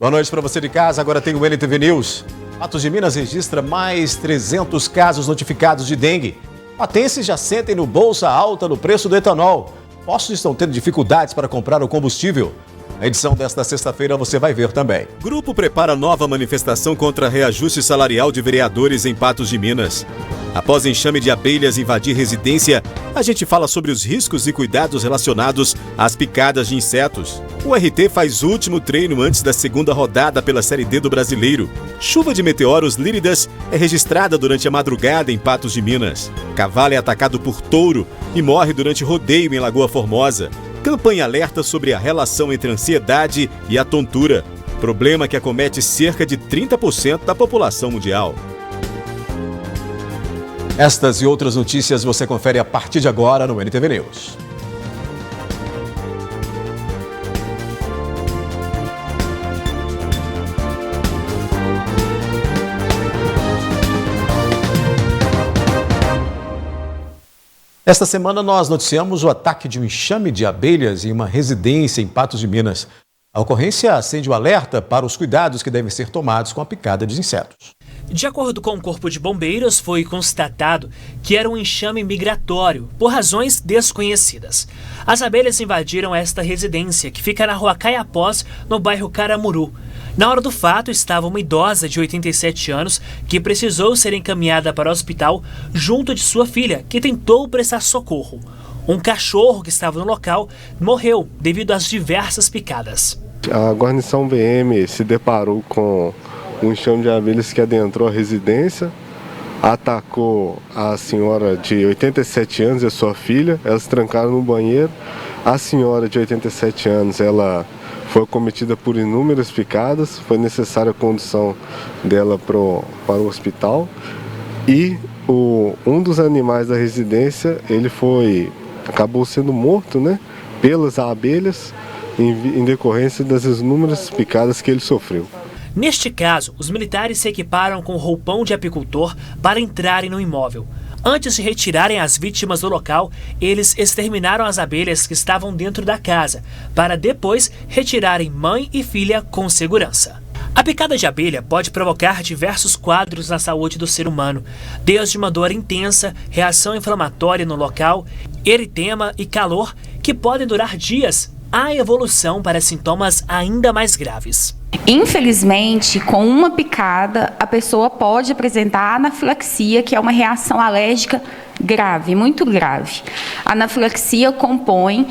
Boa noite para você de casa, agora tem o NTV News. Patos de Minas registra mais 300 casos notificados de dengue. Patenses já sentem no bolsa alta no preço do etanol. Postos estão tendo dificuldades para comprar o combustível. Na edição desta sexta-feira você vai ver também. Grupo prepara nova manifestação contra reajuste salarial de vereadores em Patos de Minas. Após enxame de abelhas invadir residência, a gente fala sobre os riscos e cuidados relacionados às picadas de insetos. O RT faz último treino antes da segunda rodada pela Série D do Brasileiro. Chuva de meteoros líridas é registrada durante a madrugada em Patos de Minas. Cavalo é atacado por touro e morre durante rodeio em Lagoa Formosa. Campanha alerta sobre a relação entre a ansiedade e a tontura, problema que acomete cerca de 30% da população mundial. Estas e outras notícias você confere a partir de agora no NTV News. Esta semana nós noticiamos o ataque de um enxame de abelhas em uma residência em Patos de Minas. A ocorrência acende o alerta para os cuidados que devem ser tomados com a picada de insetos. De acordo com o Corpo de Bombeiros, foi constatado que era um enxame migratório, por razões desconhecidas. As abelhas invadiram esta residência, que fica na rua Caiapós, no bairro Caramuru. Na hora do fato, estava uma idosa de 87 anos que precisou ser encaminhada para o hospital junto de sua filha, que tentou prestar socorro. Um cachorro que estava no local morreu devido às diversas picadas. A guarnição VM se deparou com um enxame de abelhas que adentrou a residência, atacou a senhora de 87 anos e a sua filha. Elas trancaram no banheiro. A senhora de 87 anos, ela foi acometida por inúmeras picadas, foi necessária a condução dela para o hospital. E um dos animais da residência, ele acabou sendo morto, né, pelas abelhas em decorrência das inúmeras picadas que ele sofreu. Neste caso, os militares se equiparam com roupão de apicultor para entrarem no imóvel. Antes de retirarem as vítimas do local, eles exterminaram as abelhas que estavam dentro da casa, para depois retirarem mãe e filha com segurança. A picada de abelha pode provocar diversos quadros na saúde do ser humano, desde uma dor intensa, reação inflamatória no local, eritema e calor, que podem durar dias, à evolução para sintomas ainda mais graves. Infelizmente, com uma picada, a pessoa pode apresentar anafilaxia, que é uma reação alérgica grave, muito grave. A anafilaxia compõe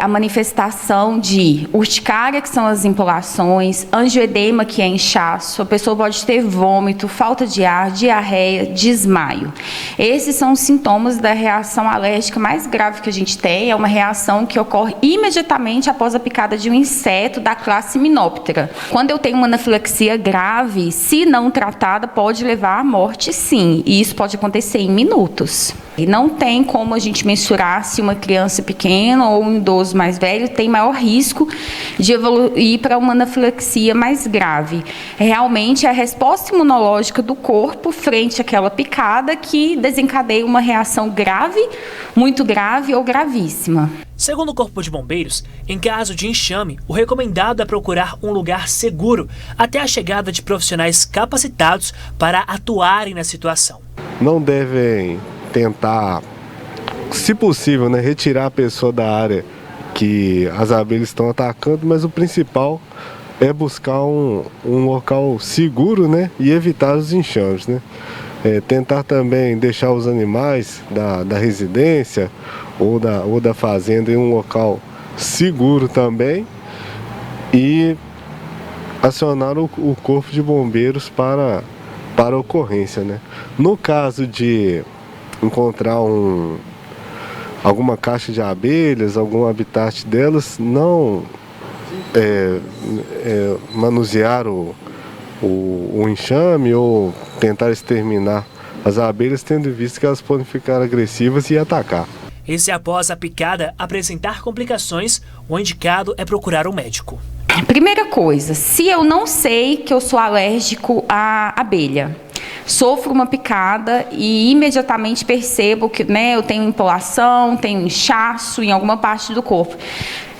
a manifestação de urticária, que são as empolações, angioedema, que é inchaço, a pessoa pode ter vômito, falta de ar, diarreia, desmaio. Esses são os sintomas da reação alérgica mais grave que a gente tem, é uma reação que ocorre imediatamente após a picada de um inseto da classe Hymenoptera. Quando eu tenho uma anafilaxia grave, se não tratada, pode levar à morte, sim, e isso pode acontecer em minutos. E não tem como a gente mensurar se uma criança pequena ou um idoso mais velho tem maior risco de evoluir para uma anafilaxia mais grave. Realmente é a resposta imunológica do corpo frente àquela picada que desencadeia uma reação grave, muito grave ou gravíssima. Segundo o Corpo de Bombeiros, em caso de enxame, o recomendado é procurar um lugar seguro até a chegada de profissionais capacitados para atuarem na situação. Não devem tentar, se possível, né, retirar a pessoa da área que as abelhas estão atacando, mas o principal é buscar um local seguro, né, e evitar os enxames, né. Tentar também deixar os animais da residência ou da fazenda em um local seguro também e acionar o Corpo de Bombeiros para a ocorrência, né. No caso de encontrar alguma caixa de abelhas, algum habitat delas, não manusear o enxame ou tentar exterminar as abelhas, tendo em vista que elas podem ficar agressivas e atacar. E se após a picada apresentar complicações, o indicado é procurar um médico. Primeira coisa, se eu não sei que eu sou alérgico à abelha, sofro uma picada e imediatamente percebo que eu tenho empolação, tenho inchaço em alguma parte do corpo.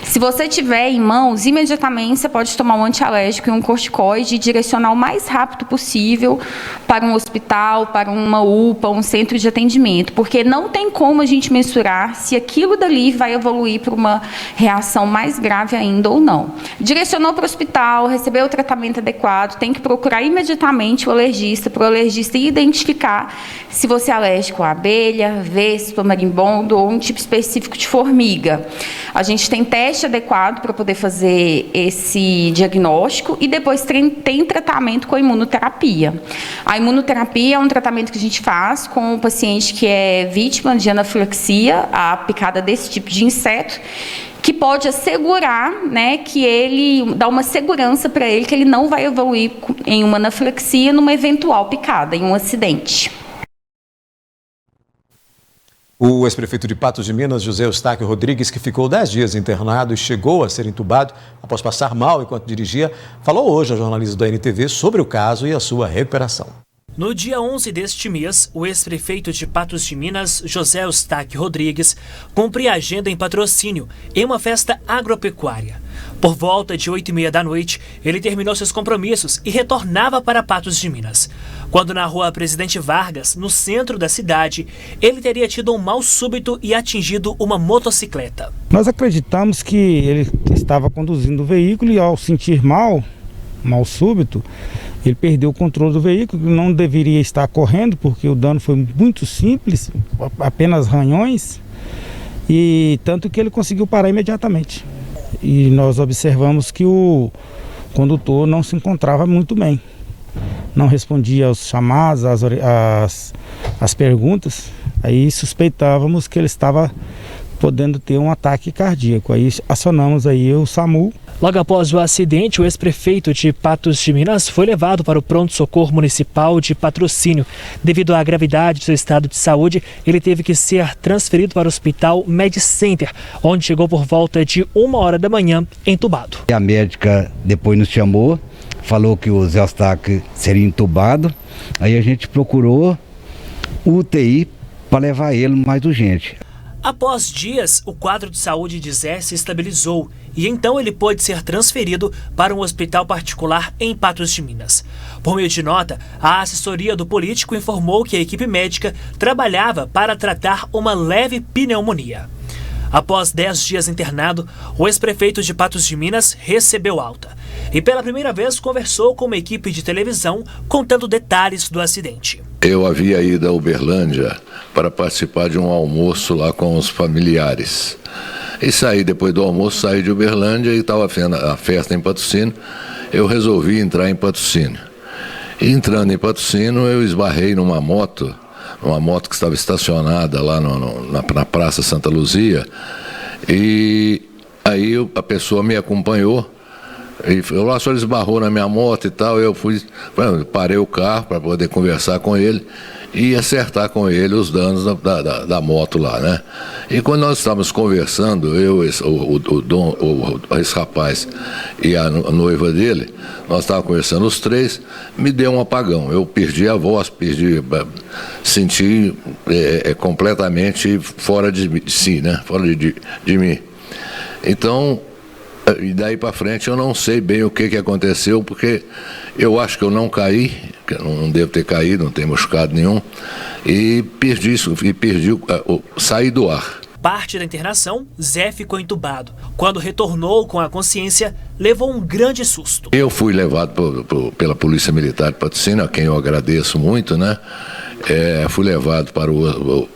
Se você tiver em mãos, imediatamente você pode tomar um antialérgico e um corticoide e direcionar o mais rápido possível para um hospital, para uma UPA, um centro de atendimento, porque não tem como a gente mensurar se aquilo dali vai evoluir para uma reação mais grave ainda ou não. Direcionou para o hospital, recebeu o tratamento adequado, tem que procurar imediatamente o alergista, para o alergista identificar se você é alérgico a abelha, vespa, marimbondo ou um tipo específico de formiga. A gente tem teste adequado para poder fazer esse diagnóstico e depois tem tratamento com a imunoterapia. A imunoterapia é um tratamento que a gente faz com o paciente que é vítima de anafilaxia, a picada desse tipo de inseto, que pode assegurar, né, que ele dá uma segurança para ele que ele não vai evoluir em uma anafilaxia numa eventual picada, em um acidente. O ex-prefeito de Patos de Minas, José Eustáquio Rodrigues, que ficou 10 dias internado e chegou a ser entubado após passar mal enquanto dirigia, falou hoje a jornalistas da NTV sobre o caso e a sua recuperação. No dia 11 deste mês, o ex-prefeito de Patos de Minas, José Eustáquio Rodrigues, cumpria agenda em Patrocínio, em uma festa agropecuária. Por volta de 8h30 da noite, ele terminou seus compromissos e retornava para Patos de Minas. Quando na rua Presidente Vargas, no centro da cidade, ele teria tido um mal súbito e atingido uma motocicleta. Nós acreditamos que ele estava conduzindo o veículo e ao sentir mal súbito, ele perdeu o controle do veículo, não deveria estar correndo porque o dano foi muito simples, apenas ranhões, e tanto que ele conseguiu parar imediatamente. E nós observamos que o condutor não se encontrava muito bem, não respondia aos chamados, às perguntas, aí suspeitávamos que ele estava podendo ter um ataque cardíaco, aí acionamos aí o SAMU. Logo após o acidente, o ex-prefeito de Patos de Minas foi levado para o pronto-socorro municipal de Patrocínio. Devido à gravidade do seu estado de saúde, ele teve que ser transferido para o hospital MedCenter, onde chegou por volta de 1h da manhã, entubado. A médica depois nos chamou, falou que o Zé Eustáquio seria entubado, aí a gente procurou o UTI para levar ele mais urgente. Após dias, o quadro de saúde de Zé se estabilizou e então ele pôde ser transferido para um hospital particular em Patos de Minas. Por meio de nota, a assessoria do político informou que a equipe médica trabalhava para tratar uma leve pneumonia. Após 10 dias internado, o ex-prefeito de Patos de Minas recebeu alta e pela primeira vez conversou com uma equipe de televisão contando detalhes do acidente. Eu havia ido a Uberlândia para participar de um almoço lá com os familiares. E saí, depois do almoço, saí de Uberlândia e estava a festa em Patrocínio. Eu resolvi entrar em Patrocínio. E entrando em Patrocínio, eu esbarrei numa moto que estava estacionada lá na Praça Santa Luzia. E aí a pessoa me acompanhou. E falou, o senhor esbarrou na minha moto e tal. Eu parei o carro para poder conversar com ele e acertar com ele os danos da moto lá, né? E quando nós estávamos conversando, esse rapaz e a noiva dele, nós estávamos conversando os três, me deu um apagão. Eu perdi a voz, senti completamente fora de si, né? Fora de mim. Então, e daí para frente eu não sei bem o que aconteceu, porque eu acho que eu não caí, que eu não devo ter caído, não tenho machucado nenhum, e saí do ar. Parte da internação, Zé ficou entubado. Quando retornou com a consciência, levou um grande susto. Eu fui levado pela Polícia Militar de Patrocínio, a quem eu agradeço muito, né? Fui levado para o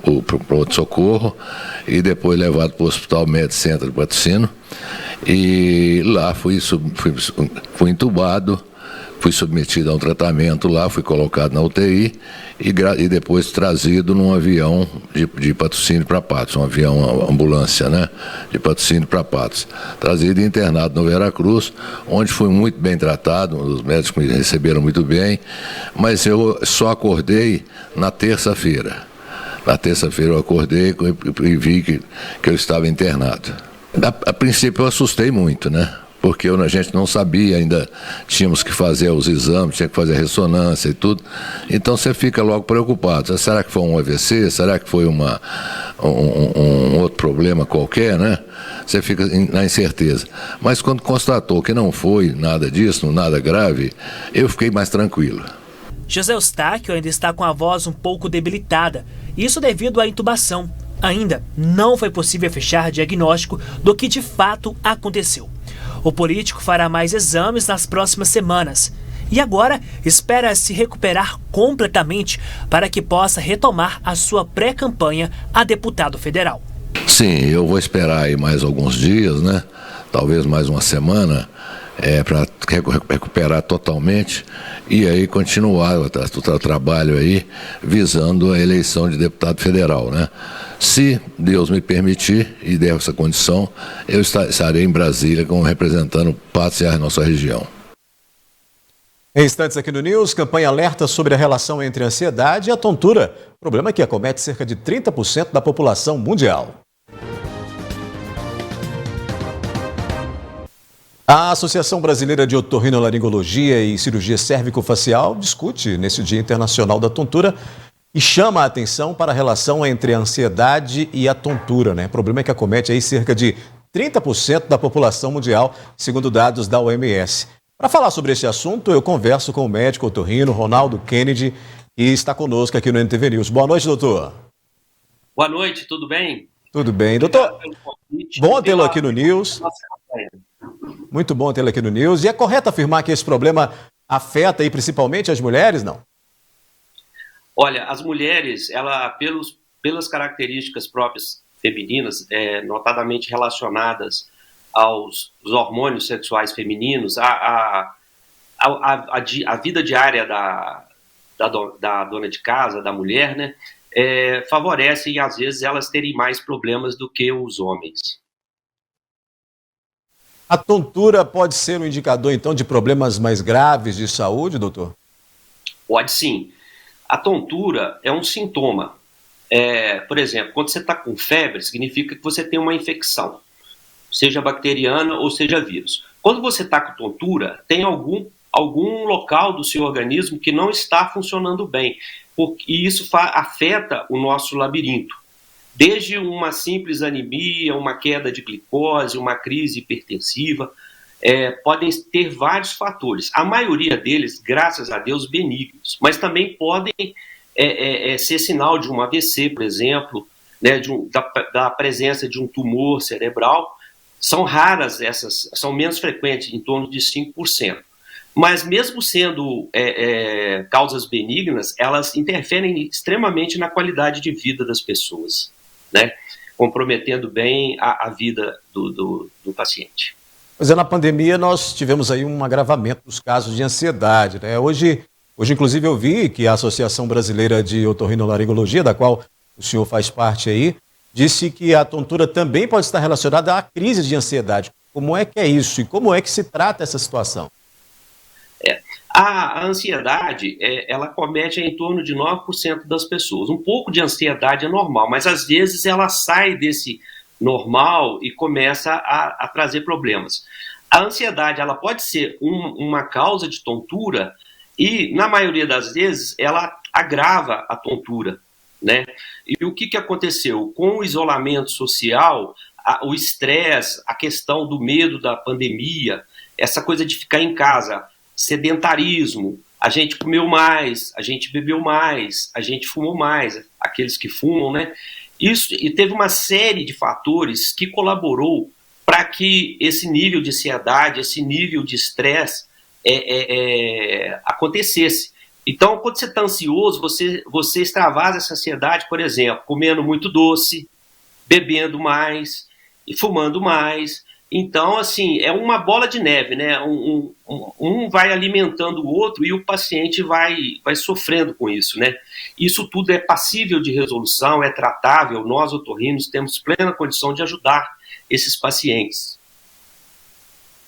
pronto-socorro e depois levado para o Hospital MedCenter de Patrocínio. E lá fui entubado, fui submetido a um tratamento lá, fui colocado na UTI e depois trazido num avião de Patrocínio para Patos, um avião ambulância, né, de Patrocínio para Patos. Trazido e internado no Veracruz, onde fui muito bem tratado, os médicos me receberam muito bem, mas eu só acordei na terça-feira. Na terça-feira eu acordei e vi que eu estava internado. A princípio eu assustei muito, né? Porque a gente não sabia, ainda tínhamos que fazer os exames, tinha que fazer a ressonância e tudo. Então você fica logo preocupado. Será que foi um AVC? Será que foi uma um outro problema qualquer, né? Você fica na incerteza. Mas quando constatou que não foi nada disso, nada grave, eu fiquei mais tranquilo. José Eustáquio ainda está com a voz um pouco debilitada, isso devido à intubação. Ainda não foi possível fechar diagnóstico do que de fato aconteceu. O político fará mais exames nas próximas semanas e agora espera se recuperar completamente para que possa retomar a sua pré-campanha a deputado federal. Sim, eu vou esperar aí mais alguns dias, né? Talvez mais uma semana, para recuperar totalmente e aí continuar o trabalho aí visando a eleição de deputado federal, né? Se Deus me permitir e der essa condição, eu estarei em Brasília representando passear nossa região. Em instantes aqui no News, campanha alerta sobre a relação entre a ansiedade e a tontura, problema que acomete cerca de 30% da população mundial. A Associação Brasileira de Otorrinolaringologia e Cirurgia Cérvico-Facial discute nesse Dia Internacional da Tontura e chama a atenção para a relação entre a ansiedade e a tontura, né? O problema é que acomete aí cerca de 30% da população mundial, segundo dados da OMS. Para falar sobre esse assunto, eu converso com o médico otorrino Ronaldo Kennedy, que está conosco aqui no NTV News. Boa noite, doutor. Boa noite, tudo bem? Tudo bem, doutor. Bom tê-lo aqui no News. Muito bom tê-lo aqui no News. E é correto afirmar que esse problema afeta aí principalmente as mulheres, não? Olha, as mulheres, pelas características próprias femininas, notadamente relacionadas aos hormônios sexuais femininos, a vida diária da dona de casa, da mulher, né, favorece, às vezes, elas terem mais problemas do que os homens. A tontura pode ser um indicador, então, de problemas mais graves de saúde, doutor? Pode sim. A tontura é um sintoma. Por exemplo, quando você está com febre, significa que você tem uma infecção, seja bacteriana ou seja vírus. Quando você está com tontura, tem algum local do seu organismo que não está funcionando bem, e isso afeta o nosso labirinto. Desde uma simples anemia, uma queda de glicose, uma crise hipertensiva, podem ter vários fatores. A maioria deles, graças a Deus, benignos, mas também podem ser sinal de um AVC, por exemplo, né, da presença de um tumor cerebral. São raras essas, são menos frequentes, em torno de 5%. Mas mesmo sendo causas benignas, elas interferem extremamente na qualidade de vida das pessoas, né, comprometendo bem a vida do paciente. Pois na pandemia nós tivemos aí um agravamento dos casos de ansiedade, né? Hoje, inclusive, eu vi que a Associação Brasileira de Otorrinolaringologia, da qual o senhor faz parte aí, disse que a tontura também pode estar relacionada à crise de ansiedade. Como é que é isso e como é que se trata essa situação? A ansiedade, ela comete em torno de 9% das pessoas. Um pouco de ansiedade é normal, mas às vezes ela sai desse normal e começa a trazer problemas. A ansiedade, ela pode ser uma causa de tontura e, na maioria das vezes, ela agrava a tontura, né? E o que aconteceu? Com o isolamento social, o estresse, a questão do medo da pandemia, essa coisa de ficar em casa, sedentarismo, a gente comeu mais, a gente bebeu mais, a gente fumou mais, aqueles que fumam, né? Isso, e teve uma série de fatores que colaborou para que esse nível de ansiedade, esse nível de estresse acontecesse. Então, quando você está ansioso, você extravasa essa ansiedade, por exemplo, comendo muito doce, bebendo mais e fumando mais. Então, assim, é uma bola de neve, né? Um vai alimentando o outro e o paciente vai sofrendo com isso, né? Isso tudo é passível de resolução, é tratável. Nós, otorrinos, temos plena condição de ajudar esses pacientes.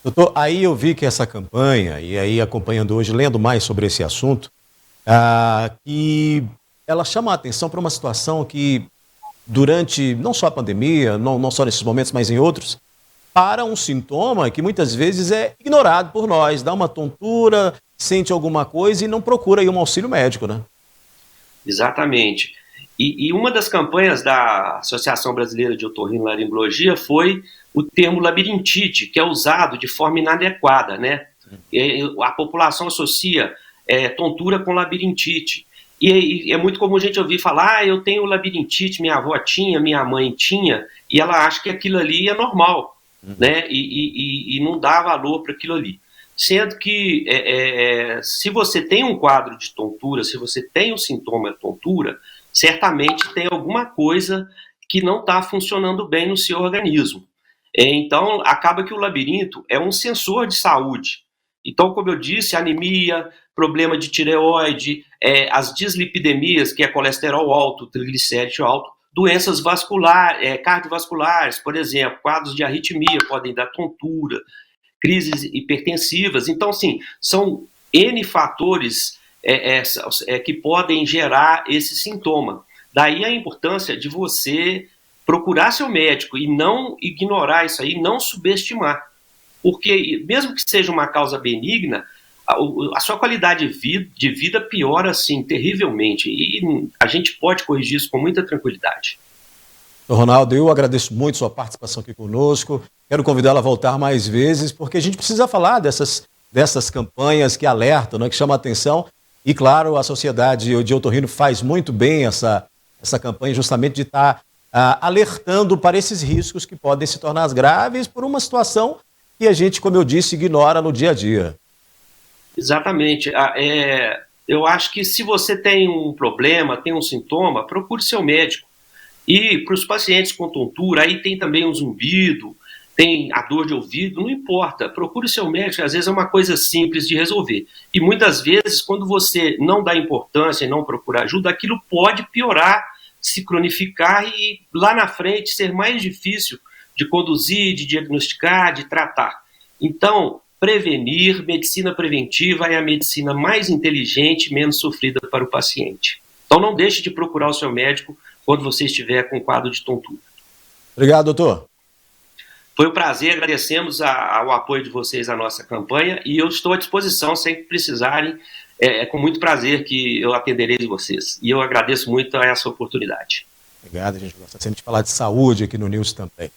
Doutor, aí eu vi que essa campanha, e aí acompanhando hoje, lendo mais sobre esse assunto, que ela chama a atenção para uma situação que, durante não só a pandemia, não só nesses momentos, mas em outros, para um sintoma que muitas vezes é ignorado por nós, dá uma tontura, sente alguma coisa e não procura aí um auxílio médico, né? Exatamente. E uma das campanhas da Associação Brasileira de Otorrinolaringologia foi o termo labirintite, que é usado de forma inadequada, né? A população associa tontura com labirintite. E é muito comum a gente ouvir falar, eu tenho labirintite, minha avó tinha, minha mãe tinha, e ela acha que aquilo ali é normal, né? E não dá valor para aquilo ali. Sendo que se você tem um quadro de tontura, se você tem um sintoma de tontura, certamente tem alguma coisa que não está funcionando bem no seu organismo. Então, acaba que o labirinto é um sensor de saúde. Então, como eu disse, anemia, problema de tireoide, as dislipidemias, que é colesterol alto, triglicéride alto, doenças vasculares, cardiovasculares, por exemplo, quadros de arritmia podem dar tontura, crises hipertensivas. Então, assim, são N fatores que podem gerar esse sintoma. Daí a importância de você procurar seu médico e não ignorar isso aí, não subestimar. Porque mesmo que seja uma causa benigna, a sua qualidade de vida piora, assim, terrivelmente. E a gente pode corrigir isso com muita tranquilidade. Ronaldo, eu agradeço muito sua participação aqui conosco. Quero convidá-la a voltar mais vezes, porque a gente precisa falar dessas campanhas que alertam, né, que chamam a atenção. E, claro, a Sociedade de Otorrino faz muito bem essa campanha justamente de estar alertando para esses riscos que podem se tornar graves por uma situação que a gente, como eu disse, ignora no dia a dia. Exatamente. Eu acho que se você tem um problema, tem um sintoma, procure seu médico. E para os pacientes com tontura, aí tem também o zumbido, tem a dor de ouvido, não importa, procure seu médico, às vezes é uma coisa simples de resolver. E muitas vezes, quando você não dá importância e não procura ajuda, aquilo pode piorar, se cronificar e lá na frente ser mais difícil de conduzir, de diagnosticar, de tratar. Então, prevenir, medicina preventiva é a medicina mais inteligente e menos sofrida para o paciente. Então não deixe de procurar o seu médico quando você estiver com quadro de tontura. Obrigado, doutor. Foi um prazer, agradecemos o apoio de vocês à nossa campanha e eu estou à disposição, sempre que precisarem, com muito prazer que eu atenderei vocês. E eu agradeço muito a essa oportunidade. Obrigado, a gente gosta sempre de falar de saúde aqui no News também.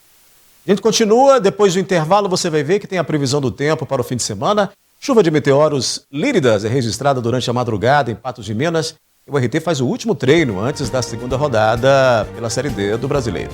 A gente continua, depois do intervalo você vai ver que tem a previsão do tempo para o fim de semana. Chuva de meteoros líridas é registrada durante a madrugada em Patos de Minas. E o RT faz o último treino antes da segunda rodada pela Série D do Brasileiro.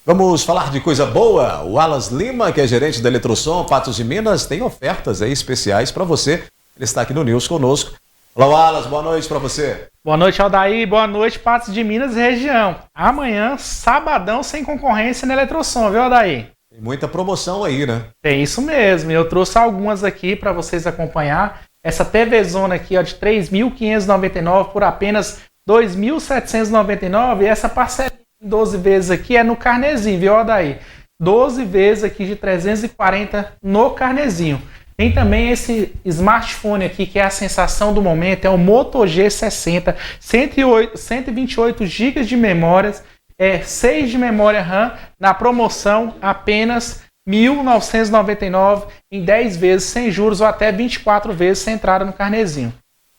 Vamos falar de coisa boa. O Wallace Lima, que é gerente da Eletrosom Patos de Minas, tem ofertas aí especiais para você. Ele está aqui no News conosco. Olá, Wallace, boa noite para você. Boa noite, Aldair. Boa noite, Patos de Minas e região. Amanhã, sabadão, sem concorrência na Eletrosom, viu, Aldair? Tem muita promoção aí, né? Tem isso mesmo. Eu trouxe algumas aqui para vocês acompanhar. Essa TV Zona aqui, ó, de R$ 3.599 por apenas R$ 2.799. E essa parcela em 12 vezes aqui é no carnezinho, viu, Aldair? 12 vezes aqui de R$ 340 no carnezinho. Tem também esse smartphone aqui, que é a sensação do momento, é o Moto G60, 128 GB de memória, 6 de memória RAM, na promoção apenas R$ 1.999 em 10 vezes sem juros ou até 24 vezes sem entrada no carnezinho.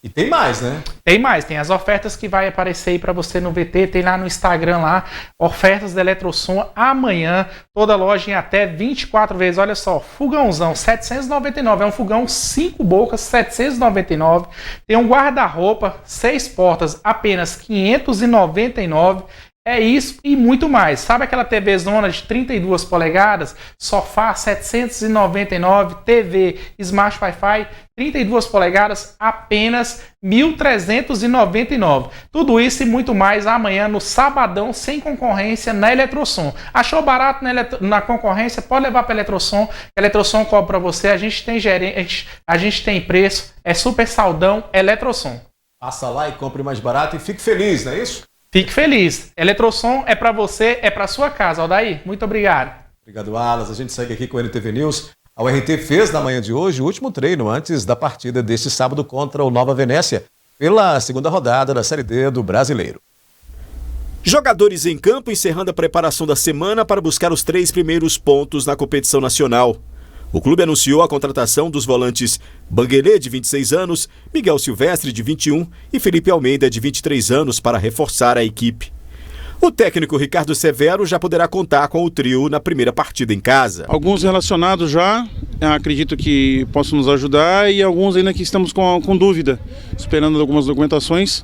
E tem mais, né? Tem mais, tem as ofertas que vai aparecer aí para você no VT, tem lá no Instagram lá, ofertas da Eletrosom amanhã, toda loja em até 24 vezes, olha só, fogãozão, 799, é um fogão 5 bocas, 799, tem um guarda-roupa, 6 portas, apenas 599, é isso e muito mais. Sabe aquela TV Zona de 32 polegadas, sofá 799, TV Smart Wi-Fi 32 polegadas, apenas 1.399. Tudo isso e muito mais amanhã no sabadão, sem concorrência, na Eletrosom. Achou barato na concorrência? Pode levar para a Eletrosom. A Eletrosom cobra para você. A gente tem gerente, a gente tem preço. É super saldão, Eletrosom. Passa lá e compre mais barato e fique feliz, não é isso? Fique feliz. Eletrosom é para você, é para sua casa. Aldair, muito obrigado. Obrigado, Alas. A gente segue aqui com o NTV News. A URT fez na manhã de hoje o último treino antes da partida deste sábado contra o Nova Venécia, pela segunda rodada da Série D do Brasileiro. Jogadores em campo encerrando a preparação da semana para buscar os 3 primeiros pontos na competição nacional. O clube anunciou a contratação dos volantes Banguelê, de 26 anos, Miguel Silvestre, de 21 e Felipe Almeida, de 23 anos, para reforçar a equipe. O técnico Ricardo Severo já poderá contar com o trio na primeira partida em casa. Alguns relacionados já, acredito que possam nos ajudar, e alguns ainda que estamos com dúvida, esperando algumas documentações,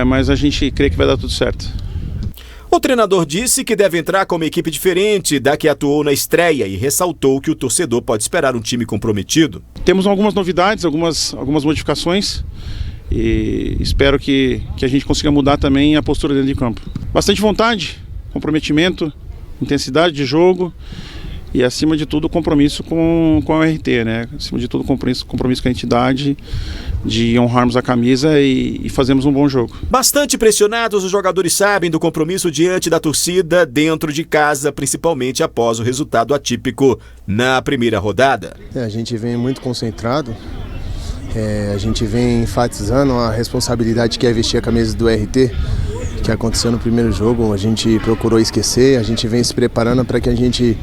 mas a gente crê que vai dar tudo certo. O treinador disse que deve entrar com uma equipe diferente da que atuou na estreia e ressaltou que o torcedor pode esperar um time comprometido. Temos algumas novidades, algumas modificações, e espero que a gente consiga mudar também a postura dentro de campo. Bastante vontade, comprometimento, intensidade de jogo e, acima de tudo, compromisso com a RT, né? Acima de tudo, compromisso com a entidade, de honrarmos a camisa e fazermos um bom jogo. Bastante pressionados, os jogadores sabem do compromisso diante da torcida dentro de casa, principalmente após o resultado atípico na primeira rodada. A gente vem muito concentrado, a gente vem enfatizando a responsabilidade que é vestir a camisa do RT, que aconteceu no primeiro jogo. A gente procurou esquecer, a gente vem se preparando para que a gente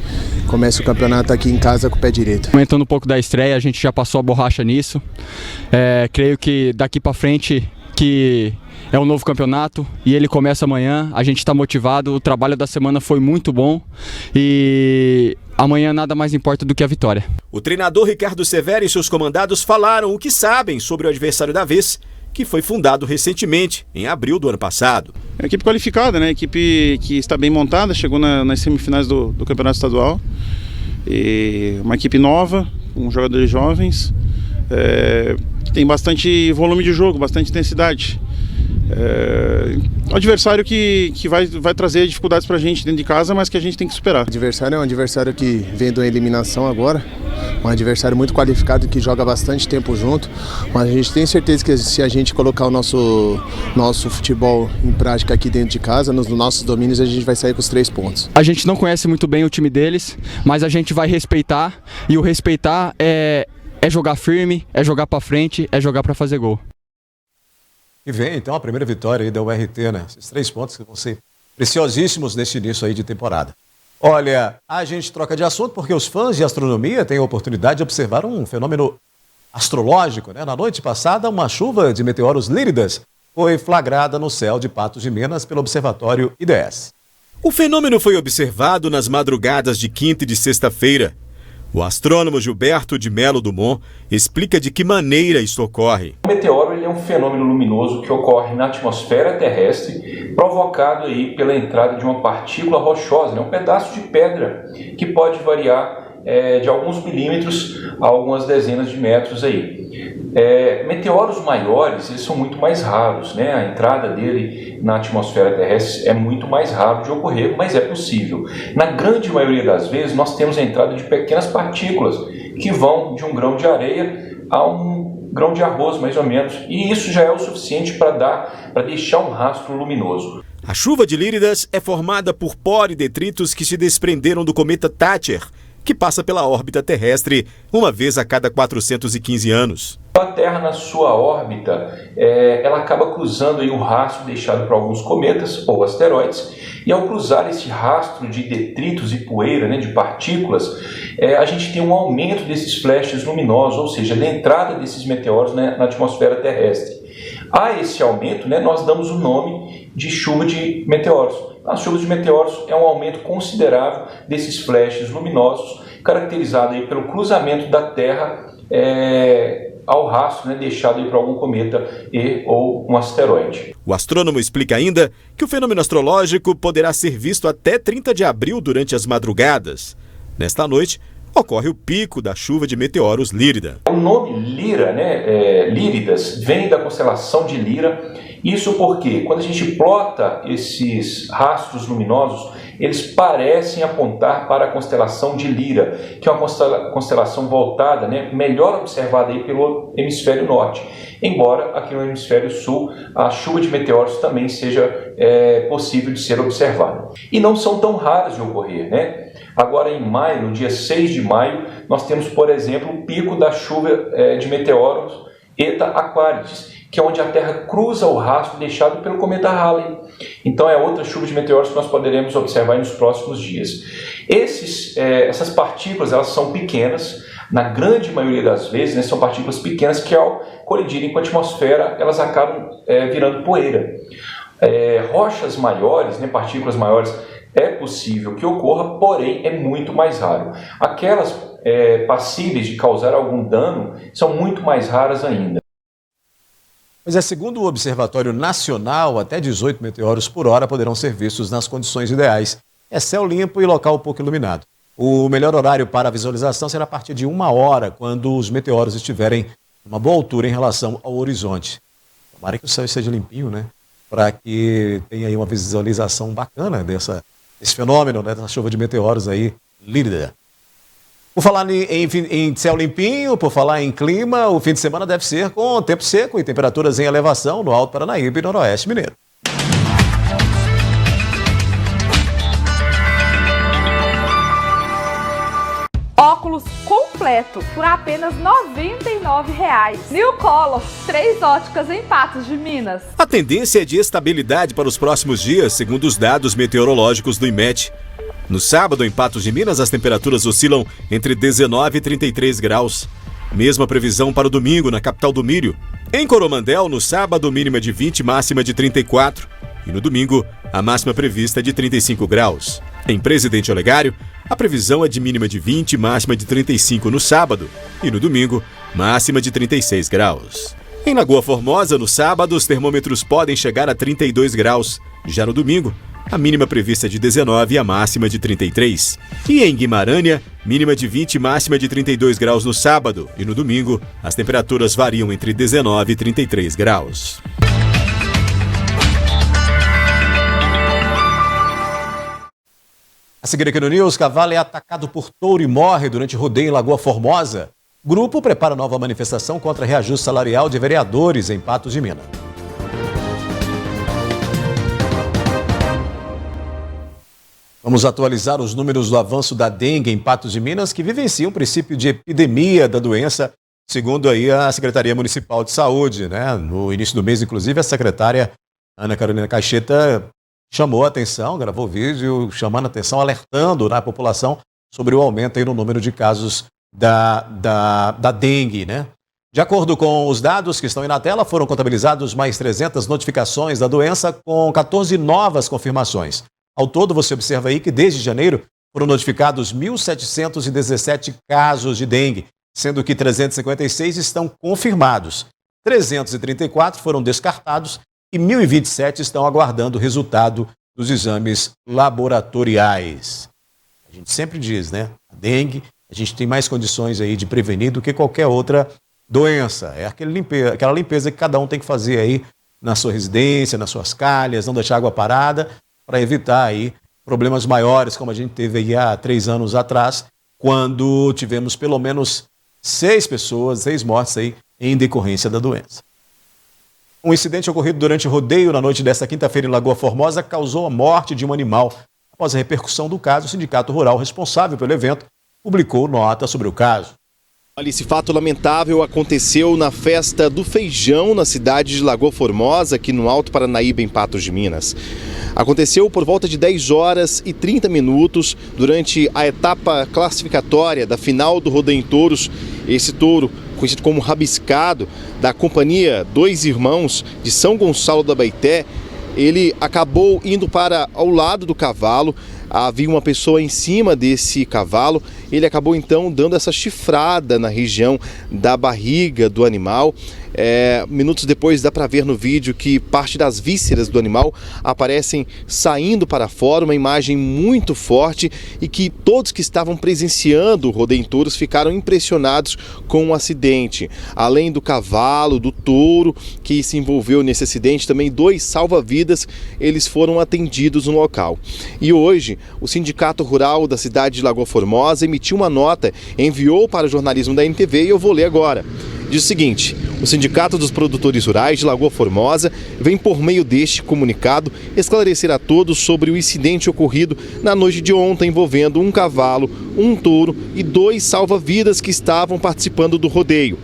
comece o campeonato aqui em casa com o pé direito. Comentando um pouco da estreia, a gente já passou a borracha nisso. Creio que daqui para frente que é um novo campeonato e ele começa amanhã. A gente está motivado, o trabalho da semana foi muito bom e amanhã nada mais importa do que a vitória. O treinador Ricardo Severo e seus comandados falaram o que sabem sobre o adversário da vez, que foi fundado recentemente, em abril do ano passado. É uma equipe qualificada, né? Equipe que está bem montada, chegou nas semifinais do Campeonato Estadual. E uma equipe nova, com jogadores jovens, que tem bastante volume de jogo, bastante intensidade. Um adversário que vai trazer dificuldades pra gente dentro de casa, mas que a gente tem que superar. O adversário é um adversário que vem de uma eliminação agora, um adversário muito qualificado que joga bastante tempo junto, mas a gente tem certeza que se a gente colocar o nosso futebol em prática aqui dentro de casa, nos nossos domínios, a gente vai sair com os 3 pontos. A gente não conhece muito bem o time deles, mas a gente vai respeitar, e o respeitar é jogar firme, é jogar pra frente, é jogar pra fazer gol. E vem então a primeira vitória aí da URT, né? Esses 3 pontos que vão ser preciosíssimos nesse início aí de temporada. Olha, a gente troca de assunto porque os fãs de astronomia têm a oportunidade de observar um fenômeno astrológico, né? Na noite passada, uma chuva de meteoros Líridas foi flagrada no céu de Patos de Minas pelo Observatório IDS. O fenômeno foi observado nas madrugadas de quinta e de sexta-feira. O astrônomo Gilberto de Melo Dumont explica de que maneira isso ocorre. O meteoro ele é um fenômeno luminoso que ocorre na atmosfera terrestre, provocado aí pela entrada de uma partícula rochosa, né? Um pedaço de pedra que pode variar de alguns milímetros a algumas dezenas de metros aí. Meteoros maiores, eles são muito mais raros, né? A entrada dele na atmosfera terrestre é muito mais raro de ocorrer, mas é possível. Na grande maioria das vezes, nós temos a entrada de pequenas partículas que vão de um grão de areia a um grão de arroz, mais ou menos. E isso já é o suficiente para deixar um rastro luminoso. A chuva de Líridas é formada por pó e detritos que se desprenderam do cometa Thatcher, que passa pela órbita terrestre uma vez a cada 415 anos. A Terra, na sua órbita, ela acaba cruzando aí o rastro deixado por alguns cometas ou asteroides, e ao cruzar esse rastro de detritos e poeira, né, de partículas, a gente tem um aumento desses flashes luminosos, ou seja, da entrada desses meteoros, né, na atmosfera terrestre. A esse aumento, né, nós damos o nome de chuva de meteoros. As chuvas de meteoros é um aumento considerável desses flashes luminosos, caracterizado aí pelo cruzamento da Terra ao rastro, né, deixado aí por algum cometa ou um asteroide. O astrônomo explica ainda que o fenômeno astrológico poderá ser visto até 30 de abril durante as madrugadas. Nesta noite, ocorre o pico da chuva de meteoros Lírida. O nome Lira, né, Líridas, vem da constelação de Lira. Isso porque, quando a gente plota esses rastros luminosos, eles parecem apontar para a constelação de Lira, que é uma constelação voltada, né, melhor observada aí pelo hemisfério norte. Embora aqui no hemisfério sul a chuva de meteoros também seja possível de ser observada. E não são tão raras de ocorrer, né? Agora em maio, no dia 6 de maio, nós temos, por exemplo, o pico da chuva de meteoros Eta Aquarius, que é onde a Terra cruza o rastro deixado pelo cometa Halley. Então é outra chuva de meteoros que nós poderemos observar nos próximos dias. Essas partículas, elas são pequenas, na grande maioria das vezes, né, são partículas pequenas que ao colidirem com a atmosfera, elas acabam virando poeira. Rochas maiores, né, partículas maiores, é possível que ocorra, porém é muito mais raro. Aquelas passíveis de causar algum dano são muito mais raras ainda. Mas segundo o Observatório Nacional, até 18 meteoros por hora poderão ser vistos nas condições ideais. É céu limpo e local pouco iluminado. O melhor horário para a visualização será a partir de 1 hora, quando os meteoros estiverem em uma boa altura em relação ao horizonte. Tomara que o céu esteja limpinho, né? Para que tenha aí uma visualização bacana desse fenômeno, né? Dessa chuva de meteoros aí, líquida. Por falar em céu limpinho, por falar em clima, o fim de semana deve ser com tempo seco e temperaturas em elevação no Alto Paranaíba e Noroeste Mineiro. Óculos completo por apenas R$ 99,00. New Color, 3 óticas em Patos de Minas. A tendência é de estabilidade para os próximos dias, segundo os dados meteorológicos do IMET. No sábado, em Patos de Minas, as temperaturas oscilam entre 19 e 33 graus. Mesma previsão para o domingo, na capital do milho. Em Coromandel, no sábado, mínima de 20, máxima de 34. E no domingo, a máxima prevista é de 35 graus. Em Presidente Olegário, a previsão é de mínima de 20, máxima de 35 no sábado. E no domingo, máxima de 36 graus. Em Lagoa Formosa, no sábado, os termômetros podem chegar a 32 graus. Já no domingo, a mínima prevista é de 19 e a máxima de 33. E em Guimarães, mínima de 20 e máxima de 32 graus no sábado. E no domingo, as temperaturas variam entre 19 e 33 graus. A seguir aqui no News, cavalo é atacado por touro e morre durante rodeio em Lagoa Formosa. Grupo prepara nova manifestação contra reajuste salarial de vereadores em Patos de Minas. Vamos atualizar os números do avanço da dengue em Patos de Minas, que vivencia um princípio de epidemia da doença, segundo aí a Secretaria Municipal de Saúde, né? No início do mês, inclusive, a secretária Ana Carolina Caixeta chamou a atenção, gravou vídeo chamando a atenção, alertando a população sobre o aumento aí no número de casos da dengue, né? De acordo com os dados que estão aí na tela, foram contabilizados mais 300 notificações da doença, com 14 novas confirmações. Ao todo, você observa aí que desde janeiro foram notificados 1.717 casos de dengue, sendo que 356 estão confirmados. 334 foram descartados e 1.027 estão aguardando o resultado dos exames laboratoriais. A gente sempre diz, né? A dengue, a gente tem mais condições aí de prevenir do que qualquer outra doença. É aquela limpeza que cada um tem que fazer aí na sua residência, nas suas calhas, não deixar água parada, para evitar aí problemas maiores, como a gente teve aí há 3 anos atrás, quando tivemos pelo menos 6 mortes aí em decorrência da doença. Um incidente ocorrido durante o rodeio na noite desta quinta-feira em Lagoa Formosa causou a morte de um animal. Após a repercussão do caso, o Sindicato Rural responsável pelo evento publicou nota sobre o caso. Olha, esse fato lamentável aconteceu na festa do feijão na cidade de Lagoa Formosa, aqui no Alto Paranaíba, em Patos de Minas. Aconteceu por volta de 10 horas e 30 minutos durante a etapa classificatória da final do rodeio em touros. Esse touro, conhecido como Rabiscado, da companhia Dois Irmãos de São Gonçalo da Baité, ele acabou indo para ao lado do cavalo. Havia uma pessoa em cima desse cavalo, ele acabou então dando essa chifrada na região da barriga do animal. Minutos depois dá para ver no vídeo que parte das vísceras do animal aparecem saindo para fora, uma imagem muito forte e que todos que estavam presenciando o rodeio em touros ficaram impressionados com o acidente. Além do cavalo, do touro que se envolveu nesse acidente, também 2 salva-vidas, eles foram atendidos no local. E hoje, o Sindicato Rural da cidade de Lagoa Formosa emitiu uma nota, enviou para o jornalismo da NTV e eu vou ler agora. Diz o seguinte: o Sindicato dos Produtores Rurais de Lagoa Formosa vem, por meio deste comunicado, esclarecer a todos sobre o incidente ocorrido na noite de ontem envolvendo um cavalo, um touro e 2 salva-vidas que estavam participando do rodeio.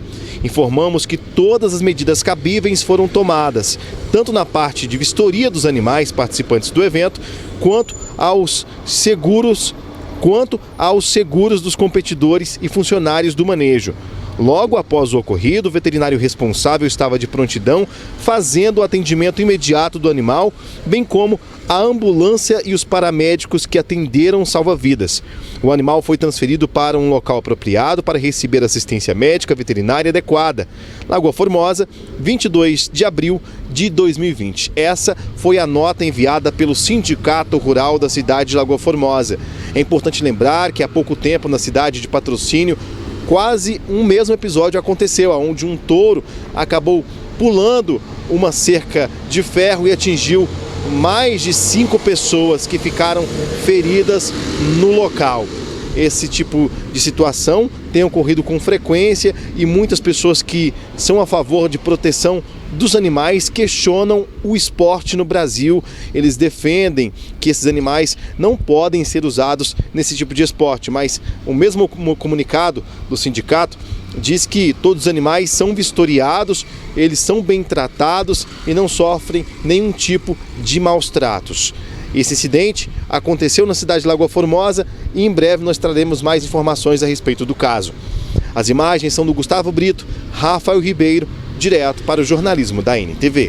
Informamos que todas as medidas cabíveis foram tomadas, tanto na parte de vistoria dos animais participantes do evento, quanto aos seguros dos competidores e funcionários do manejo. Logo após o ocorrido, o veterinário responsável estava de prontidão, fazendo o atendimento imediato do animal, bem como a ambulância e os paramédicos que atenderam salva-vidas. O animal foi transferido para um local apropriado para receber assistência médica veterinária adequada. Lagoa Formosa, 22 de abril de 2020. Essa foi a nota enviada pelo Sindicato Rural da cidade de Lagoa Formosa. É importante lembrar que há pouco tempo na cidade de Patrocínio, quase um mesmo episódio aconteceu, onde um touro acabou pulando uma cerca de ferro e atingiu mais de 5 pessoas que ficaram feridas no local. Esse tipo de situação tem ocorrido com frequência e muitas pessoas que são a favor de proteção dos animais questionam o esporte no Brasil. Eles defendem que esses animais não podem ser usados nesse tipo de esporte, mas o mesmo comunicado do sindicato diz que todos os animais são vistoriados, eles são bem tratados e não sofrem nenhum tipo de maus tratos. Esse incidente aconteceu na cidade de Lagoa Formosa e em breve nós traremos mais informações a respeito do caso. As imagens são do Gustavo Brito, Rafael Ribeiro, direto para o jornalismo da NTV.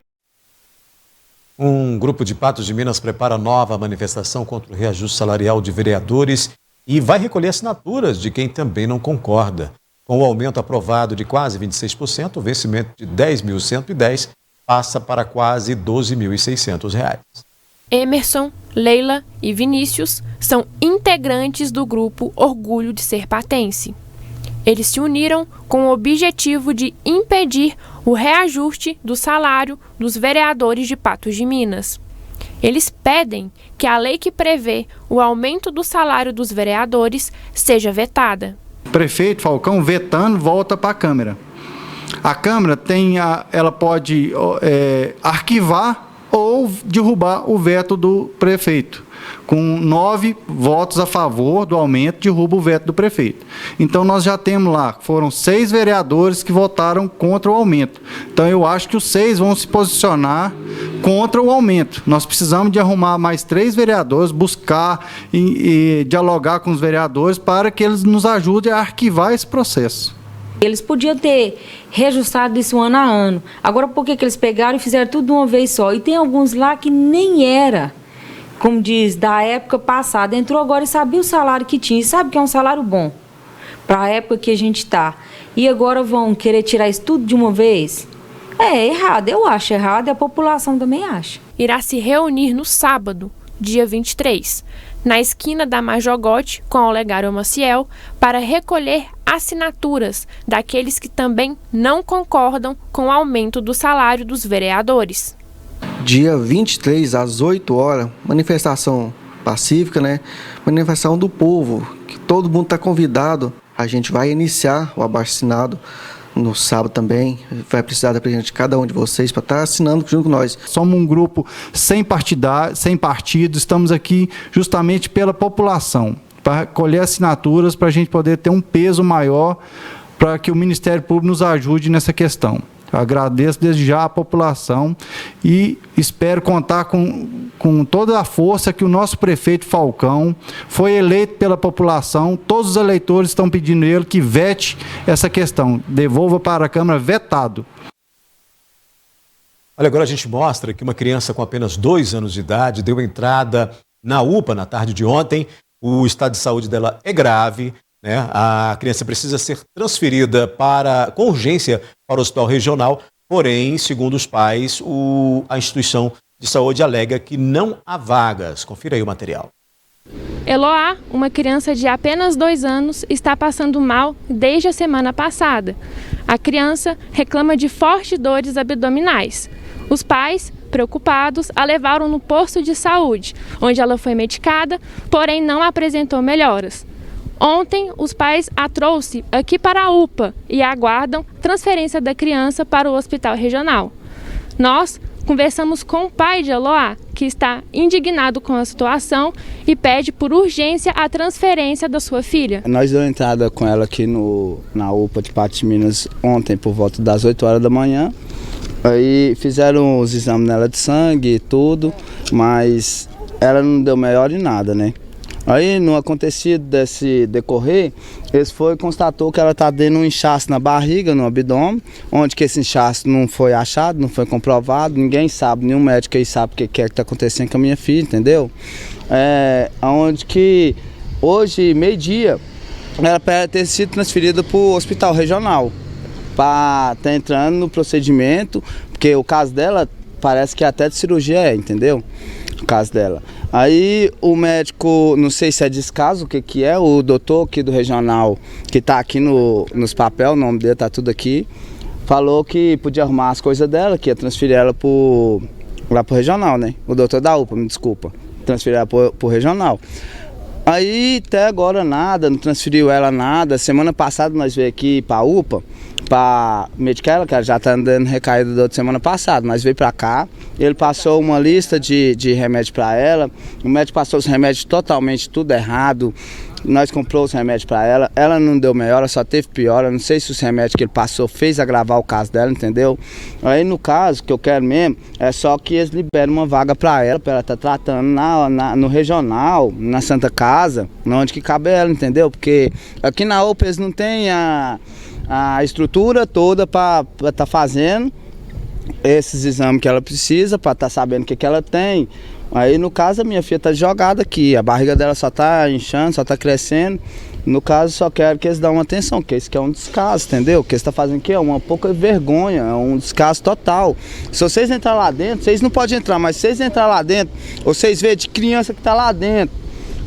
Um grupo de Patos de Minas prepara nova manifestação contra o reajuste salarial de vereadores e vai recolher assinaturas de quem também não concorda. Com o aumento aprovado de quase 26%, o vencimento de R$ 10.110 passa para quase R$ 12.600. Emerson, Leila e Vinícius são integrantes do grupo Orgulho de Ser Patense. Eles se uniram com o objetivo de impedir o reajuste do salário dos vereadores de Patos de Minas. Eles pedem que a lei que prevê o aumento do salário dos vereadores seja vetada. O prefeito Falcão, vetando, volta para a Câmara. A Câmara ela pode arquivar ou derrubar o veto do prefeito. Com 9 votos a favor do aumento, derruba o veto do prefeito. Então nós já temos lá, foram 6 vereadores que votaram contra o aumento. Então eu acho que os 6 vão se posicionar contra o aumento. Nós precisamos de arrumar mais 3 vereadores, buscar e dialogar com os vereadores para que eles nos ajudem a arquivar esse processo. Eles podiam ter reajustado isso ano a ano. Agora, por que eles pegaram e fizeram tudo de uma vez só? E tem alguns lá que nem era, como diz, da época passada. Entrou agora e sabia o salário que tinha. E sabe que é um salário bom para a época que a gente está. E agora vão querer tirar isso tudo de uma vez? É errado, eu acho errado e a população também acha. Irá se reunir no sábado, dia 23, na esquina da Majogote com a Olegário Maciel, para recolher assinaturas daqueles que também não concordam com o aumento do salário dos vereadores. Dia 23, às 8 horas, manifestação pacífica, manifestação do povo, que todo mundo está convidado. A gente vai iniciar o abaixo-assinado no sábado também. Vai precisar da presença de cada um de vocês para estar assinando junto com nós. Somos um grupo sem partido, estamos aqui justamente pela população, para colher assinaturas, para a gente poder ter um peso maior, para que o Ministério Público nos ajude nessa questão. Eu agradeço desde já a população e espero contar com toda a força que o nosso prefeito Falcão foi eleito pela população. Todos os eleitores estão pedindo ele que vete essa questão, devolva para a Câmara vetado. Olha, agora a gente mostra que uma criança com apenas 2 anos de idade deu entrada na UPA na tarde de ontem. O estado de saúde dela é grave. A criança precisa ser transferida com urgência para o hospital regional, porém, segundo os pais, a instituição de saúde alega que não há vagas. Confira aí o material. Eloá, uma criança de apenas 2 anos, está passando mal desde a semana passada. A criança reclama de fortes dores abdominais. Os pais, preocupados, a levaram no posto de saúde, onde ela foi medicada, porém não apresentou melhoras. Ontem, os pais a trouxe aqui para a UPA e aguardam transferência da criança para o hospital regional. Nós conversamos com o pai de Eloá, que está indignado com a situação e pede por urgência a transferência da sua filha. Nós demos entrada com ela aqui na UPA de Patos de Minas ontem por volta das 8 horas da manhã. Aí fizeram os exames nela de sangue e tudo, mas ela não deu melhor em nada, né? Aí, no acontecido desse decorrer, constatou que ela está tendo um inchaço na barriga, no abdômen, onde que esse inchaço não foi achado, não foi comprovado, ninguém sabe, nenhum médico aí sabe o que está acontecendo com a minha filha, entendeu? Onde que hoje, meio-dia, ela pode ter sido transferida para o hospital regional, para estar entrando no procedimento, porque o caso dela parece que até de cirurgia entendeu? O caso dela. Aí o médico, não sei se é descaso, o que é, o doutor aqui do regional, que está aqui nos papéis, o nome dele tá tudo aqui, falou que podia arrumar as coisas dela, que ia transferir ela lá pro regional, né? O doutor da UPA, me desculpa, transferir ela pro regional. Aí até agora nada, não transferiu ela nada. Semana passada nós veio aqui pra UPA, para medicar ela, que ela já tá andando recaída da outra semana passada. Nós veio pra cá, ele passou uma lista de remédios para ela, o médico passou os remédios totalmente tudo errado. Nós comprou os remédios para ela, ela não deu melhora, só teve piora. Eu não sei se os remédios que ele passou fez agravar o caso dela, entendeu? Aí no caso, que eu quero mesmo, é só que eles liberem uma vaga para ela estar tratando no regional, na Santa Casa, onde que cabe ela, entendeu? Porque aqui na UPA eles não tem a estrutura toda para estar fazendo esses exames que ela precisa, para estar sabendo o que ela tem. Aí no caso a minha filha está jogada aqui, a barriga dela só está inchando, só está crescendo. No caso só quero que eles dêem uma atenção, porque isso aqui é um descaso, entendeu? O que eles estão fazendo aqui é uma pouca vergonha, é um descaso total. Se vocês entrarem lá dentro, vocês não podem entrar, mas se vocês entrarem lá dentro, vocês veem de criança que está lá dentro,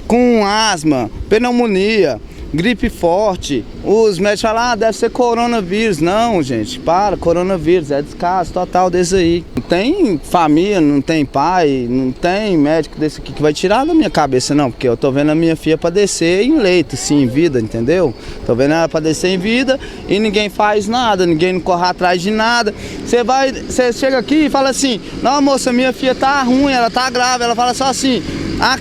com asma, pneumonia, gripe forte, os médicos falam, deve ser coronavírus. Não, gente, coronavírus, é descaso total desse aí. Não tem família, não tem pai, não tem médico desse aqui que vai tirar da minha cabeça, não, porque eu tô vendo a minha filha padecer em leito, sim, em vida, entendeu? Tô vendo ela padecer em vida e ninguém faz nada, ninguém não corre atrás de nada. Você chega aqui e fala assim, não, moça, minha filha tá ruim, ela tá grave, ela fala só assim,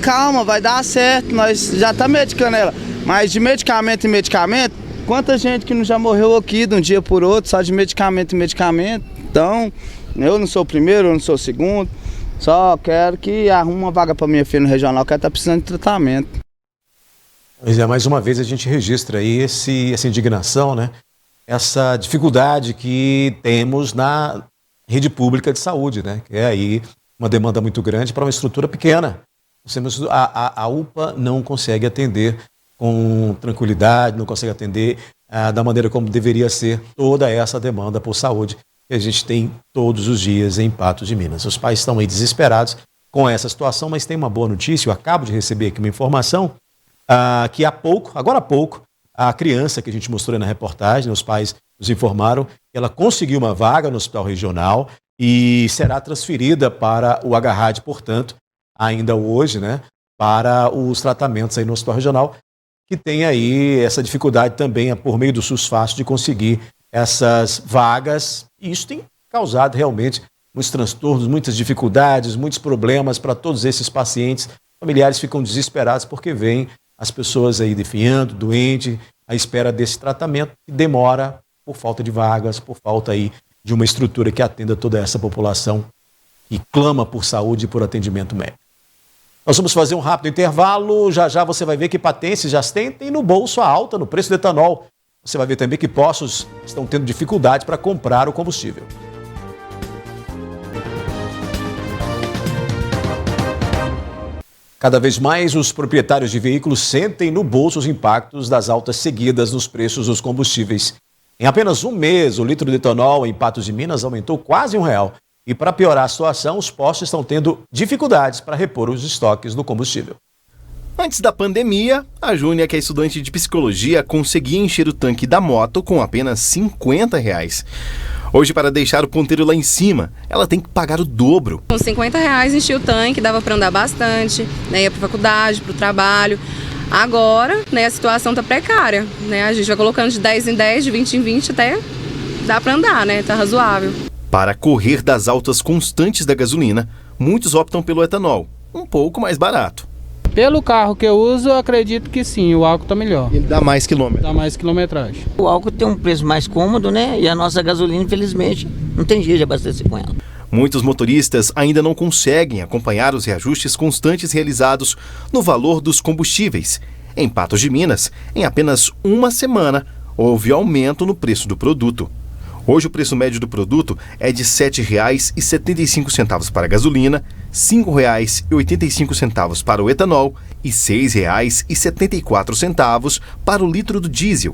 calma, vai dar certo, nós já tá medicando ela. Mas de medicamento em medicamento, quanta gente que não já morreu aqui de um dia por outro, só de medicamento em medicamento. Então, eu não sou o primeiro, eu não sou o segundo, só quero que arrume uma vaga para minha filha no regional, que ela está precisando de tratamento. Pois é, mais uma vez a gente registra aí essa indignação, né? Essa dificuldade que temos na rede pública de saúde, né? Que é aí uma demanda muito grande para uma estrutura pequena. A UPA não consegue atender com tranquilidade, não consegue atender da maneira como deveria ser toda essa demanda por saúde que a gente tem todos os dias em Patos de Minas. Os pais estão aí desesperados com essa situação, mas tem uma boa notícia. Eu acabo de receber aqui uma informação que agora há pouco, a criança que a gente mostrou aí na reportagem, os pais nos informaram que ela conseguiu uma vaga no hospital regional e será transferida para o Agarrad, portanto, ainda hoje, né, para os tratamentos aí no hospital regional, que tem aí essa dificuldade também por meio do SUS Fácil de conseguir essas vagas. E isso tem causado realmente muitos transtornos, muitas dificuldades, muitos problemas para todos esses pacientes. Familiares ficam desesperados porque veem as pessoas aí definhando, doentes, à espera desse tratamento que demora por falta de vagas, por falta aí de uma estrutura que atenda toda essa população que clama por saúde e por atendimento médico. Nós vamos fazer um rápido intervalo, já você vai ver que patentes já tem no bolso a alta no preço do etanol. Você vai ver também que postos estão tendo dificuldade para comprar o combustível. Cada vez mais os proprietários de veículos sentem no bolso os impactos das altas seguidas nos preços dos combustíveis. Em apenas um mês, o litro de etanol em Patos de Minas aumentou quase R$1. E para piorar a situação, os postos estão tendo dificuldades para repor os estoques do combustível. Antes da pandemia, a Júnia, que é estudante de psicologia, conseguia encher o tanque da moto com apenas R$50. Hoje, para deixar o ponteiro lá em cima, ela tem que pagar o dobro. Com R$50 enchi o tanque, dava para andar bastante, né, ia para a faculdade, para o trabalho. Agora, né, a situação está precária, né, a gente vai colocando de 10 em 10, de 20 em 20, até dá para andar, né, tá razoável. Para correr das altas constantes da gasolina, muitos optam pelo etanol, um pouco mais barato. Pelo carro que eu uso, eu acredito que sim, o álcool está melhor. Ele dá mais quilômetros. Dá mais quilometragem. O álcool tem um preço mais cômodo, né? E a nossa gasolina, infelizmente, não tem jeito de abastecer com ela. Muitos motoristas ainda não conseguem acompanhar os reajustes constantes realizados no valor dos combustíveis. Em Patos de Minas, em apenas uma semana, houve aumento no preço do produto. Hoje o preço médio do produto é de R$ 7,75 para a gasolina, R$ 5,85 para o etanol e R$ 6,74 para o litro do diesel.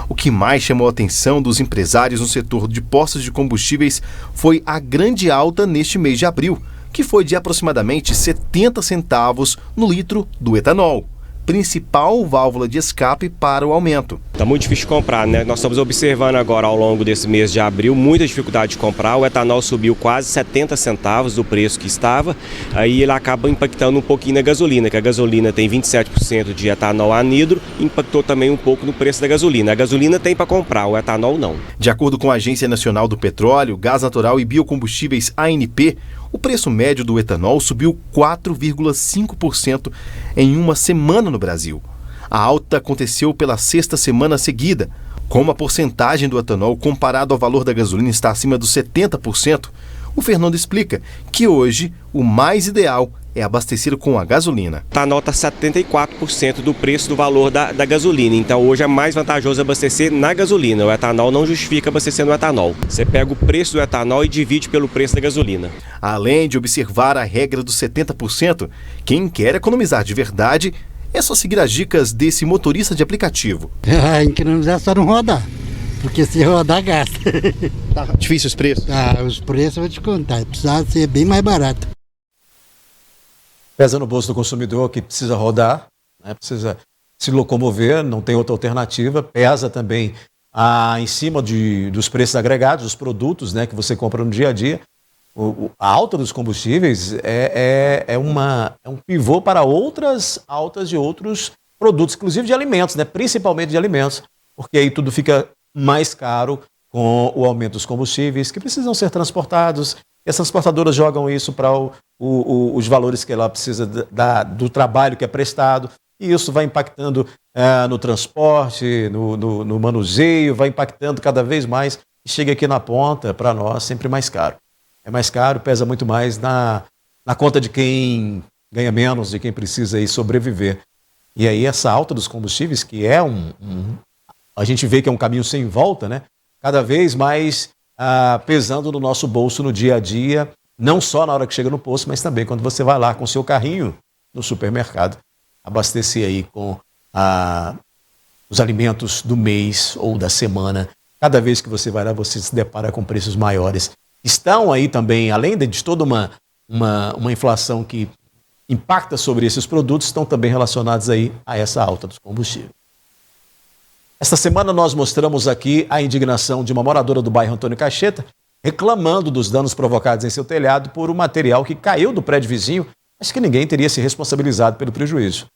O que mais chamou a atenção dos empresários no setor de postos de combustíveis foi a grande alta neste mês de abril, que foi de aproximadamente 70 centavos no litro do etanol, principal válvula de escape para o aumento. Está muito difícil de comprar, né? Nós estamos observando agora ao longo desse mês de abril muita dificuldade de comprar. O etanol subiu quase 70 centavos do preço que estava, aí ele acaba impactando um pouquinho na gasolina, que a gasolina tem 27% de etanol anidro, impactou também um pouco no preço da gasolina. A gasolina tem para comprar, o etanol não. De acordo com a Agência Nacional do Petróleo, Gás Natural e Biocombustíveis, ANP, o preço médio do etanol subiu 4,5% em uma semana no Brasil. A alta aconteceu pela sexta semana seguida. Como a porcentagem do etanol comparado ao valor da gasolina está acima dos 70%, o Fernando explica que hoje o mais ideal é abastecer com a gasolina. O etanol está 74% do preço do valor da gasolina, então hoje é mais vantajoso abastecer na gasolina. O etanol não justifica abastecer no etanol. Você pega o preço do etanol e divide pelo preço da gasolina. Além de observar a regra dos 70%, quem quer economizar de verdade é só seguir as dicas desse motorista de aplicativo. Economizar só não rodar, porque se rodar gasta. Tá difícil os preços? Os preços eu vou te contar, precisa ser bem mais barato. Pesa no bolso do consumidor que precisa rodar, né, precisa se locomover, não tem outra alternativa. Pesa também em cima dos preços agregados, dos produtos, né, que você compra no dia a dia. A alta dos combustíveis é um pivô para outras altas de outros produtos, inclusive de alimentos, né, principalmente de alimentos, porque aí tudo fica mais caro com o aumento dos combustíveis que precisam ser transportados. E as transportadoras jogam isso para os valores que ela precisa do trabalho que é prestado, e isso vai impactando no transporte, no manuseio, vai impactando cada vez mais, e chega aqui na ponta, para nós, sempre mais caro. É mais caro, pesa muito mais na conta de quem ganha menos, de quem precisa aí sobreviver. E aí essa alta dos combustíveis, que é a gente vê que é um caminho sem volta, né? Cada vez mais pesando no nosso bolso no dia a dia, não só na hora que chega no posto, mas também quando você vai lá com o seu carrinho no supermercado, abastecer aí com os alimentos do mês ou da semana. Cada vez que você vai lá, você se depara com preços maiores. Estão aí também, além de toda uma inflação que impacta sobre esses produtos, estão também relacionados aí a essa alta dos combustíveis. Esta semana nós mostramos aqui a indignação de uma moradora do bairro Antônio Cacheta, reclamando dos danos provocados em seu telhado por um material que caiu do prédio vizinho, mas que ninguém teria se responsabilizado pelo prejuízo.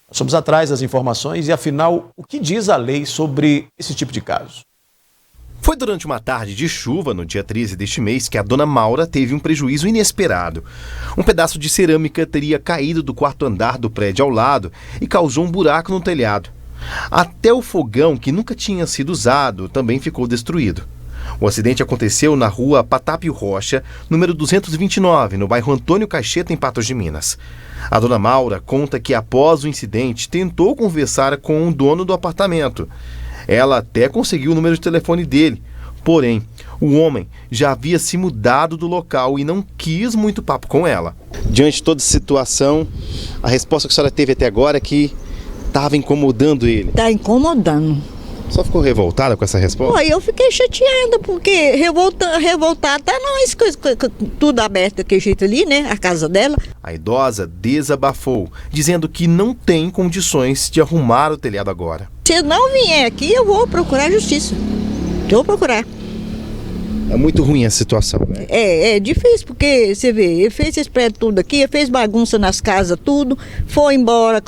Nós fomos atrás das informações e, afinal, o que diz a lei sobre esse tipo de caso? Foi durante uma tarde de chuva, no dia 13 deste mês, que a dona Maura teve um prejuízo inesperado. Um pedaço de cerâmica teria caído do quarto andar do prédio ao lado e causou um buraco no telhado. Até o fogão, que nunca tinha sido usado, também ficou destruído. O acidente aconteceu na rua Patápio Rocha, número 229, no bairro Antônio Cacheta, em Patos de Minas. A dona Maura conta que, após o incidente, tentou conversar com o dono do apartamento. Ela até conseguiu o número de telefone dele. Porém, o homem já havia se mudado do local e não quis muito papo com ela. Diante de toda essa situação, a resposta que a senhora teve até agora é que estava incomodando ele. Está incomodando. Só ficou revoltada com essa resposta? Pô, eu fiquei chateada, porque revoltada tá nós, tudo aberto daquele jeito ali, né? A casa dela. A idosa desabafou, dizendo que não tem condições de arrumar o telhado agora. Se não vier aqui, eu vou procurar a justiça. Eu vou procurar. É muito ruim a situação, né? É difícil, porque você vê, ele fez esse prédio tudo aqui, ele fez bagunça nas casas, tudo, foi embora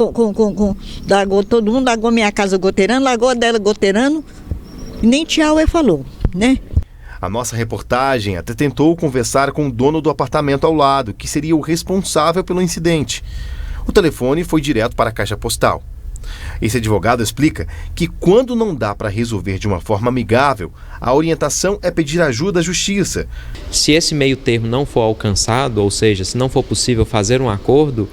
largou todo mundo, largou minha casa goteirando, largou a dela goteirando, e nem tchau ele falou, né? A nossa reportagem até tentou conversar com o dono do apartamento ao lado, que seria o responsável pelo incidente. O telefone foi direto para a caixa postal. Esse advogado explica que quando não dá para resolver de uma forma amigável, a orientação é pedir ajuda à justiça. Se esse meio termo não for alcançado, ou seja, se não for possível fazer um acordo,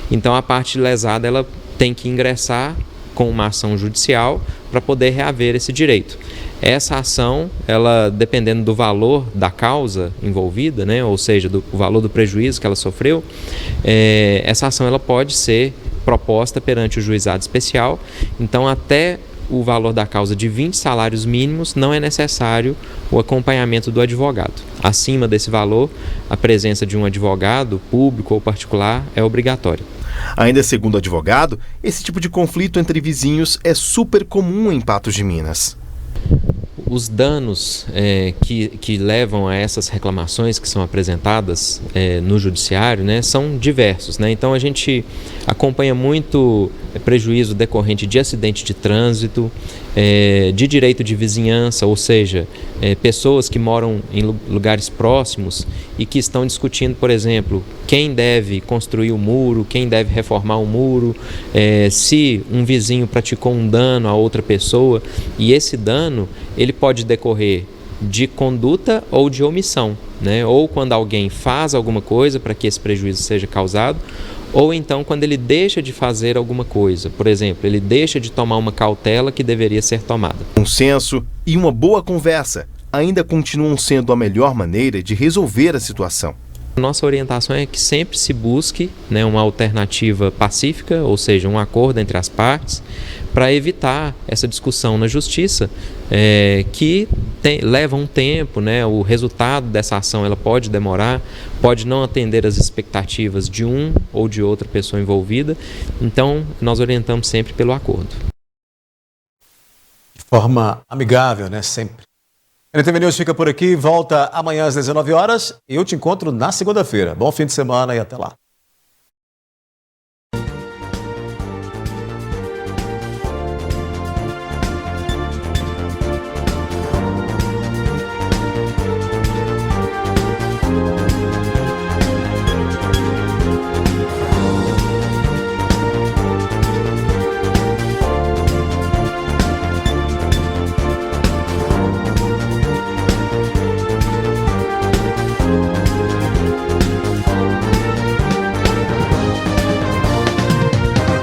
então a parte lesada ela tem que ingressar com uma ação judicial para poder reaver esse direito. Essa ação, ela dependendo do valor da causa envolvida, né, ou seja, do valor do prejuízo que ela sofreu, essa ação ela pode ser proposta perante o juizado especial. Então, até o valor da causa de 20 salários mínimos, não é necessário o acompanhamento do advogado. Acima desse valor, a presença de um advogado, público ou particular, é obrigatória. Ainda segundo o advogado, esse tipo de conflito entre vizinhos é super comum em Patos de Minas. Os danos que levam a essas reclamações que são apresentadas no judiciário, né, são diversos, né? Então a gente acompanha muito prejuízo decorrente de acidente de trânsito, de direito de vizinhança, ou seja, pessoas que moram em lugares próximos e que estão discutindo, por exemplo, quem deve construir o muro, quem deve reformar o muro, se um vizinho praticou um dano a outra pessoa, e esse dano ele pode decorrer de conduta ou de omissão, né? Ou quando alguém faz alguma coisa para que esse prejuízo seja causado, ou então quando ele deixa de fazer alguma coisa. Por exemplo, ele deixa de tomar uma cautela que deveria ser tomada. Consenso e uma boa conversa ainda continuam sendo a melhor maneira de resolver a situação. Nossa orientação é que sempre se busque, né, uma alternativa pacífica, ou seja, um acordo entre as partes, para evitar essa discussão na justiça, que leva um tempo, né? O resultado dessa ação ela pode demorar, pode não atender as expectativas de um ou de outra pessoa envolvida. Então, nós orientamos sempre pelo acordo. De forma amigável, né? Sempre. NTV News fica por aqui, volta amanhã às 19 horas e eu te encontro na segunda-feira. Bom fim de semana e até lá.